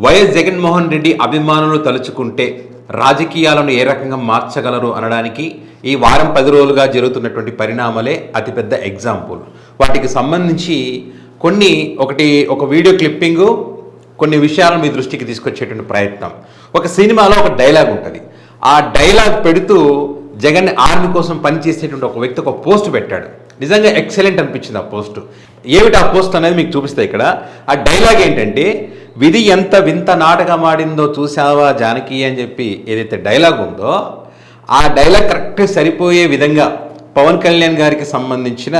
YS Jaganmohan Reddy అభిమానులు తలుచుకుంటే రాజకీయాలను ఏ రకంగా మార్చగలరు అనడానికి ఈ వారం 10 రోజులుగా జరుగుతున్నటువంటి పరిణామాలే అతిపెద్ద ఎగ్జాంపుల్. వాటికి సంబంధించి ఒక వీడియో క్లిప్పింగు, కొన్ని విషయాలను మీ దృష్టికి తీసుకొచ్చేటువంటి ప్రయత్నం. ఒక సినిమాలో ఒక డైలాగ్ ఉంటుంది. ఆ డైలాగ్ పెడుతూ జగన్ ఆర్మీ కోసం పనిచేసేటువంటి ఒక వ్యక్తి ఒక పోస్ట్ పెట్టాడు. నిజంగా ఎక్సలెంట్ అనిపించింది ఆ పోస్ట్. ఏమిటి ఆ పోస్ట్ అనేది మీకు చూపిస్తా ఇక్కడ. ఆ డైలాగ్ ఏంటంటే, విధి ఎంత వింత నాటకమాడిందో చూసావా జానకి అని చెప్పి ఏదైతే డైలాగ్ ఉందో ఆ డైలాగ్ కరెక్ట్గా సరిపోయే విధంగా పవన్ కళ్యాణ్ గారికి సంబంధించిన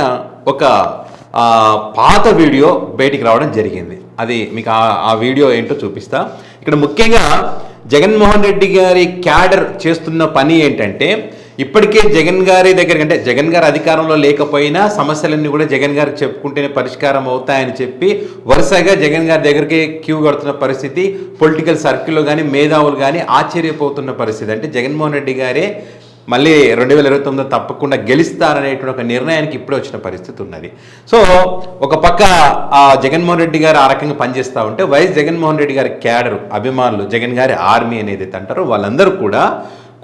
ఒక పాత వీడియో బయటికి రావడం జరిగింది. అది మీకు ఆ వీడియో ఏంటో చూపిస్తా. ఇక్కడ ముఖ్యంగా జగన్మోహన్ రెడ్డి గారి క్యాడర్ చేస్తున్న పని ఏంటంటే, ఇప్పటికే జగన్ గారి దగ్గర అంటే జగన్ గారు అధికారంలో లేకపోయినా సమస్యలన్నీ కూడా జగన్ గారికి చెప్పుకుంటేనే పరిష్కారం అవుతాయని చెప్పి వరుసగా జగన్ గారి దగ్గరికి క్యూ కడుతున్న పరిస్థితి, పొలిటికల్ సర్కిల్లో కానీ మేధావులు కానీ ఆశ్చర్యపోతున్న పరిస్థితి. అంటే జగన్మోహన్ రెడ్డి గారే మళ్ళీ 2029 తప్పకుండా గెలుస్తారనేటువంటి ఒక నిర్ణయానికి ఇప్పుడే వచ్చిన పరిస్థితి ఉన్నది. సో ఒక పక్క ఆ జగన్మోహన్ రెడ్డి గారు ఆ రకంగా పనిచేస్తూ ఉంటే, వైఎస్ జగన్మోహన్ రెడ్డి గారి క్యాడరు అభిమానులు, జగన్ గారి ఆర్మీ అనేది అంటారో వాళ్ళందరూ కూడా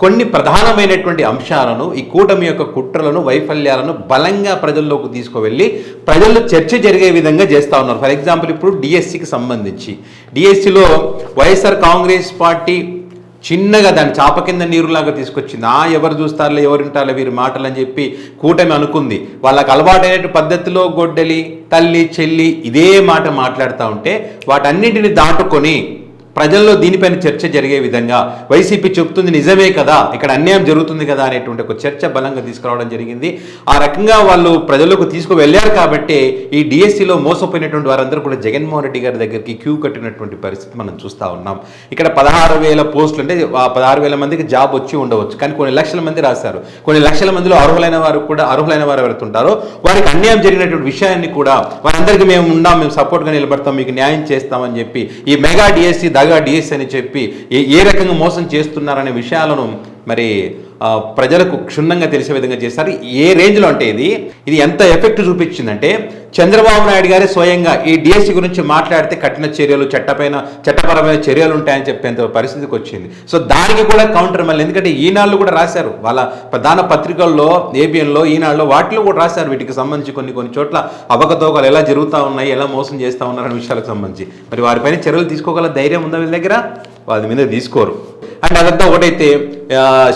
కొన్ని ప్రధానమైనటువంటి అంశాలను, ఈ కూటమి యొక్క కుట్రలను, వైఫల్యాలను బలంగా ప్రజల్లోకి తీసుకువెళ్ళి ప్రజల్లో చర్చ జరిగే విధంగా చేస్తూ ఉన్నారు. ఫర్ ఎగ్జాంపుల్ ఇప్పుడు డిఎస్సికి సంబంధించి, డిఎస్సిలో వైఎస్ఆర్ కాంగ్రెస్ పార్టీ చిన్నగా దాన్ని చాప కింద నీరులాగా తీసుకొచ్చింది. ఎవరు చూస్తారులే, ఎవరు వింటారులే వీరి మాటలు అని చెప్పి కూటమి అనుకుంది. వాళ్ళకి అలవాటైన పద్ధతిలో గొడ్డలి, తల్లి, చెల్లి ఇదే మాట మాట్లాడుతూ ఉంటే వాటన్నింటిని దాటుకొని ప్రజల్లో దీనిపైన చర్చ జరిగే విధంగా వైసీపీ చెప్తుంది నిజమే కదా, ఇక్కడ అన్యాయం జరుగుతుంది కదా అనేటువంటి ఒక చర్చ బలంగా తీసుకురావడం జరిగింది. ఆ రకంగా వాళ్ళు ప్రజల్లోకి తీసుకువెళ్ళారు కాబట్టి ఈ డిఎస్సిలో మోసపోయినటువంటి వారందరూ కూడా జగన్మోహన్ రెడ్డి గారి దగ్గరికి క్యూ కట్టినటువంటి పరిస్థితి మనం చూస్తూ ఉన్నాం. ఇక్కడ 16,000 పోస్టులు అంటే 16,000 మందికి జాబ్ వచ్చి ఉండవచ్చు, కానీ కొన్ని లక్షల మంది రాశారు. కొన్ని లక్షల మందిలో అర్హులైన వారు ఎవరుతుంటారో వారికి అన్యాయం జరిగినటువంటి విషయాన్ని కూడా వారందరికీ మేము ఉన్నాం, మేము సపోర్ట్గా నిలబడతాం, మీకు న్యాయం చేస్తామని చెప్పి ఈ మెగా డిఎస్సి డిఎస్ అని చెప్పి ఏ రకంగా మోసం చేస్తున్నారనే విషయాలను మరి ప్రజలకు క్షుణ్ణంగా తెలిసే విధంగా చేస్తారు. ఏ రేంజ్లో అంటే ఇది ఎంత ఎఫెక్ట్ చూపించిందంటే, చంద్రబాబు నాయుడు గారే స్వయంగా ఈ డిఎస్సి గురించి మాట్లాడితే కఠిన చర్యలు, చట్టపరమైన చర్యలు ఉంటాయని చెప్పేంత పరిస్థితికి వచ్చింది. సో దానికి కూడా కౌంటర్ మళ్ళీ, ఎందుకంటే ఈనాళ్ళు కూడా రాశారు, వాళ్ళ ప్రధాన పత్రికల్లో, ఏబిఎన్లో, ఈనాడులో వాటిలో కూడా రాశారు వీటికి సంబంధించి కొన్ని చోట్ల అవకతవకలు ఎలా జరుగుతూ ఉన్నాయి, ఎలా మోసం చేస్తూ ఉన్నారనే విషయాలకు సంబంధించి. మరి వారిపైన చర్యలు తీసుకోగల ధైర్యం ఉందా వీళ్ళ దగ్గర? వాళ్ళ మీద తీసుకోరు. అండ్ అదంతా ఒకటైతే,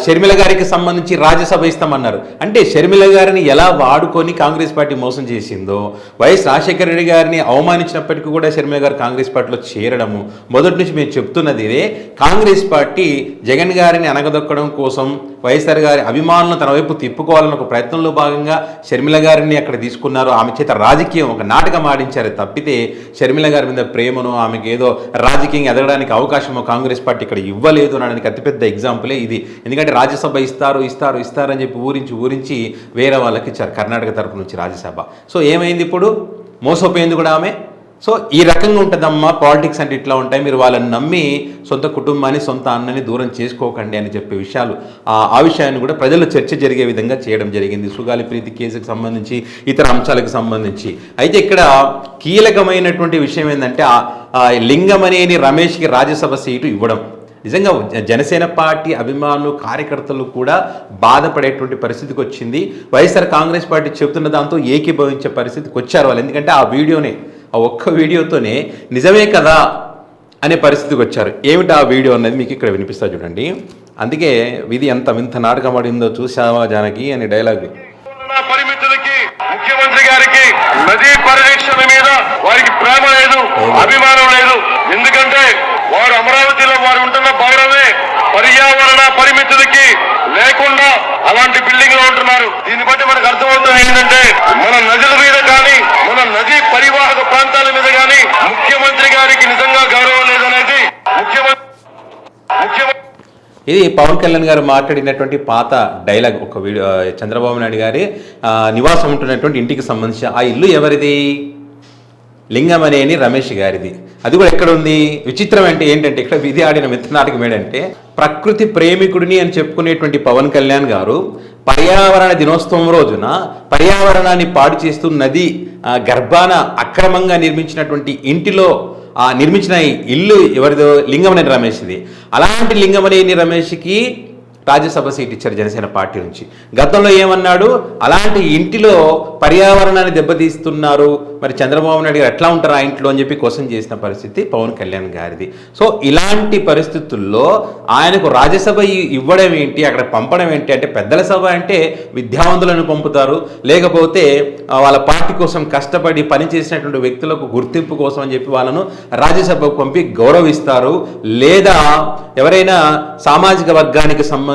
షర్మిల గారికి సంబంధించి రాజ్యసభ ఇస్తామన్నారు. అంటే షర్మిల గారిని ఎలా వాడుకొని కాంగ్రెస్ పార్టీ మోసం చేసిందో, వైఎస్ రాజశేఖర రెడ్డి గారిని అవమానించినప్పటికీ కూడా షర్మిల గారు కాంగ్రెస్ పార్టీలో చేరడము, మొదటి నుంచి మేము చెప్తున్నది ఇదే. కాంగ్రెస్ పార్టీ జగన్ గారిని అనగదొక్కడం కోసం వైఎస్ఆర్ గారి అభిమానులను తన వైపు తిప్పుకోవాలని ఒక ప్రయత్నంలో భాగంగా షర్మిల గారిని అక్కడ తీసుకున్నారు. ఆమె చేత రాజకీయం ఒక నాటకం ఆడించారు తప్పితే షర్మిల గారి మీద ప్రేమను, ఆమెకి ఏదో రాజకీయంగా ఎదగడానికి అవకాశము కాంగ్రెస్ పార్టీ ఇక్కడ ఇవ్వలేదు అనడానికి అతిపెద్ద ఎగ్జాంపులే ఇది. ఎందుకంటే రాజ్యసభ ఇస్తారని చెప్పి ఊరించి వేరే వాళ్ళకి ఇచ్చారు, కర్ణాటక తరఫు నుంచి రాజ్యసభ. సో ఏమైంది ఇప్పుడు? మోసపోయింది కూడా ఆమె. సో ఈ రకంగా ఉంటుందమ్మా పాలిటిక్స్ అంటే, ఇట్లా ఉంటాయి. మీరు వాళ్ళని నమ్మి సొంత కుటుంబాన్ని, సొంత అన్నని దూరం చేసుకోకండి అని చెప్పే విషయాలు, ఆ విషయాన్ని కూడా ప్రజల్లో చర్చ జరిగే విధంగా చేయడం జరిగింది. సుగాలి ప్రీతి కేసుకు సంబంధించి, ఇతర అంశాలకు సంబంధించి. అయితే ఇక్కడ కీలకమైనటువంటి విషయం ఏంటంటే, లింగమనేని రమేష్కి రాజ్యసభ సీటు ఇవ్వడం నిజంగా జనసేన పార్టీ అభిమానులు, కార్యకర్తలు కూడా బాధపడేటువంటి పరిస్థితికి వచ్చింది. వైఎస్ఆర్ కాంగ్రెస్ పార్టీ చెబుతున్న దాంతో ఏకీభవించే పరిస్థితికి వచ్చారు వాళ్ళు. ఎందుకంటే ఆ ఒక్క వీడియోతోనే నిజమే కదా అనే పరిస్థితికి వచ్చారు. ఏమిటి ఆ వీడియో అన్నది మీకు ఇక్కడ వినిపిస్తా చూడండి. అందుకే విధి ఎంత వింత నాటకం ఆడిందో చూసావా జానకి అనే డైలాగ్. పరిమితులకి ముఖ్యమంత్రి గారికి నదీ పరిరక్షణ మీద వారికి ప్రేమ లేదు, అభిమానం లేదు. ఎందుకంటే వారు అమరావతిలో వారు ఉంటున్న భవనమే పర్యావరణ పరిమితులకి లేకుండా అలాంటి బిల్డింగ్ లో ఉంటున్నారు. దీన్ని బట్టి మనకు అర్థమవుతుంది ఏంటంటే, మన నదుల మీద కానీ, మన నదీ పరివాహక ప్రాంతాల మీద కానీ ముఖ్యమంత్రి గారికి నిజంగా గౌరవం లేదనేది ఇది పవన్ కళ్యాణ్ గారు మాట్లాడినటువంటి పాత డైలాగ్. ఒక వీడియో, చంద్రబాబు నాయుడు గారి నివాసం ఉంటున్నటువంటి ఇంటికి సంబంధించి. ఆ ఇల్లు ఎవరిది? లింగమనేని రమేష్ గారిది. అది కూడా ఎక్కడ ఉంది? విచిత్రం అంటే ఏంటంటే, ఇక్కడ విధి ఆడిన మిత్రనాటకం ఏంటంటే, ప్రకృతి ప్రేమికుడిని అని చెప్పుకునేటువంటి పవన్ కళ్యాణ్ గారు పర్యావరణ దినోత్సవం రోజున పర్యావరణాన్ని పాడు చేస్తూ నది గర్భాన అక్రమంగా నిర్మించినటువంటి ఇంటిలో నిర్మించిన ఇల్లు ఎవరిదో లింగమనేని రమేష్ది. అలాంటి లింగమనేని రమేష్కి రాజ్యసభ సీట్ ఇచ్చారు జనసేన పార్టీ నుంచి. గతంలో ఏమన్నాడు, అలాంటి ఇంటిలో పర్యావరణాన్ని దెబ్బతీస్తున్నారు, మరి చంద్రబాబు నాయుడు గారు ఎట్లా ఉంటారు ఆ ఇంట్లో అని చెప్పి క్వశ్చన్ చేసిన పరిస్థితి పవన్ కళ్యాణ్ గారిది. సో ఇలాంటి పరిస్థితుల్లో ఆయనకు రాజ్యసభ ఇవ్వడం ఏంటి, అక్కడ పంపడం ఏంటి అంటే, పెద్దల సభ అంటే విద్యావంతులను పంపుతారు, లేకపోతే వాళ్ళ పార్టీ కోసం కష్టపడి పనిచేసినటువంటి వ్యక్తులకు గుర్తింపు కోసం అని చెప్పి వాళ్ళను రాజ్యసభకు పంపి గౌరవిస్తారు, లేదా ఎవరైనా సామాజిక వర్గానికి సంబంధించి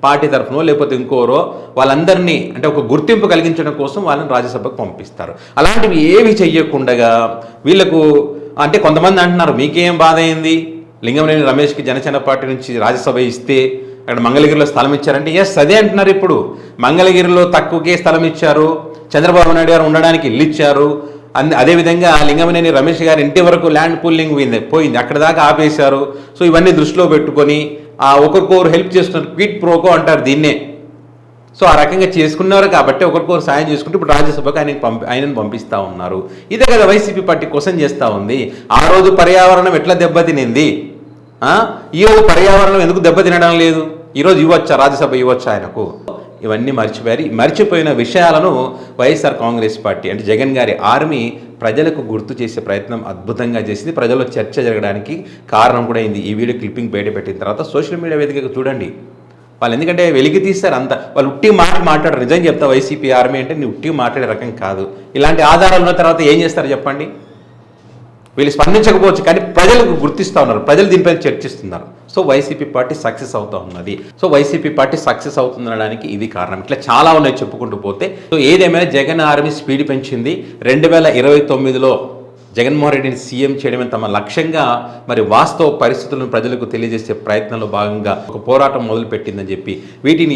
పార్టీ తరఫునో లేకపోతే ఇంకోరో వాళ్ళందరినీ అంటే ఒక గుర్తింపు కలిగించడం కోసం వాళ్ళని రాజ్యసభకు పంపిస్తారు. అలాంటివి ఏవి చెయ్యకుండా వీళ్ళకు అంటే కొంతమంది అంటున్నారు, మీకేం బాధ అయింది లింగమనేని రమేష్కి జనసేన పార్టీ నుంచి రాజ్యసభ ఇస్తే అక్కడ మంగళగిరిలో స్థలం ఇచ్చారంటే, ఎస్ అదే అంటున్నారు. ఇప్పుడు మంగళగిరిలో తక్కువకే స్థలం ఇచ్చారు, చంద్రబాబు నాయుడు గారు ఉండడానికి ఇల్లు ఇచ్చారు, అదేవిధంగా లింగమనేని రమేష్ గారి ఇంటి వరకు ల్యాండ్ పూలింగ్ పోయింది, అక్కడ దాకా ఆపేశారు. సో ఇవన్నీ దృష్టిలో పెట్టుకొని ఒకరికొకరు హెల్ప్ చేస్తున్నారు, క్విట్ ప్రోకో అంటారు దీన్నే. సో ఆ రకంగా చేసుకున్నారు కాబట్టి ఒకరికొకరు సాయం చేసుకుంటూ ఇప్పుడు రాజ్యసభకు ఆయనను పంపిస్తూ ఉన్నారు. ఇదే కదా వైసీపీ పార్టీ క్వశ్చన్ చేస్తూ ఉంది. ఆ రోజు పర్యావరణం ఎట్లా దెబ్బతినింది, ఈరోజు పర్యావరణం ఎందుకు దెబ్బతినడం లేదు, ఈరోజు ఇవ్వచ్చా రాజ్యసభ ఇవ్వచ్చా ఆయనకు? ఇవన్నీ మర్చిపోయిన విషయాలను వైఎస్ఆర్ కాంగ్రెస్ పార్టీ అంటే జగన్ గారి ఆర్మీ ప్రజలకు గుర్తు చేసే ప్రయత్నం అద్భుతంగా చేసింది. ప్రజల్లో చర్చ జరగడానికి కారణం కూడా అయింది. ఈ వీడియో క్లిప్పింగ్ బయట పెట్టిన తర్వాత సోషల్ మీడియా వేదికగా చూడండి, వాళ్ళు ఎందుకంటే వెలికి తీస్తారు అంత, వాళ్ళు ఉట్టి మాట్లాడరు. నిజం చెప్తా, వైసీపీ ఆర్మీ అంటే నీ ఉట్టి మాట్లాడే రకం కాదు. ఇలాంటి ఆధారాలు ఉన్న తర్వాత ఏం చేస్తారు చెప్పండి? వీళ్ళు స్పందించకపోవచ్చు కానీ ప్రజలకు గుర్తిస్తూ ఉన్నారు, ప్రజలు దీనిపై చర్చిస్తున్నారు. సో వైసీపీ పార్టీ సక్సెస్ అవుతూ ఉన్నది. సో వైసీపీ పార్టీ సక్సెస్ అవుతుందనడానికి ఇది కారణం. ఇట్లా చాలా ఉన్నాయి చెప్పుకుంటూ పోతే. సో ఏదేమైనా జగన్ ఆర్మీ స్పీడ్ పెంచింది. 2029లో జగన్మోహన్ రెడ్డిని సీఎం చేయడమే తమ లక్ష్యంగా మరి వాస్తవ పరిస్థితులను ప్రజలకు తెలియజేసే ప్రయత్నంలో భాగంగా ఒక పోరాటం మొదలుపెట్టిందని చెప్పి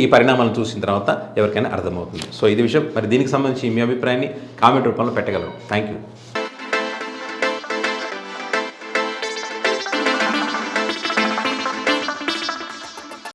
ఈ పరిణామాలను చూసిన తర్వాత ఎవరికైనా అర్థమవుతుంది. సో ఇది విషయం. మరి దీనికి సంబంధించి మీ అభిప్రాయాన్ని కామెంట్ రూపంలో పెట్టగలరు. Thank you.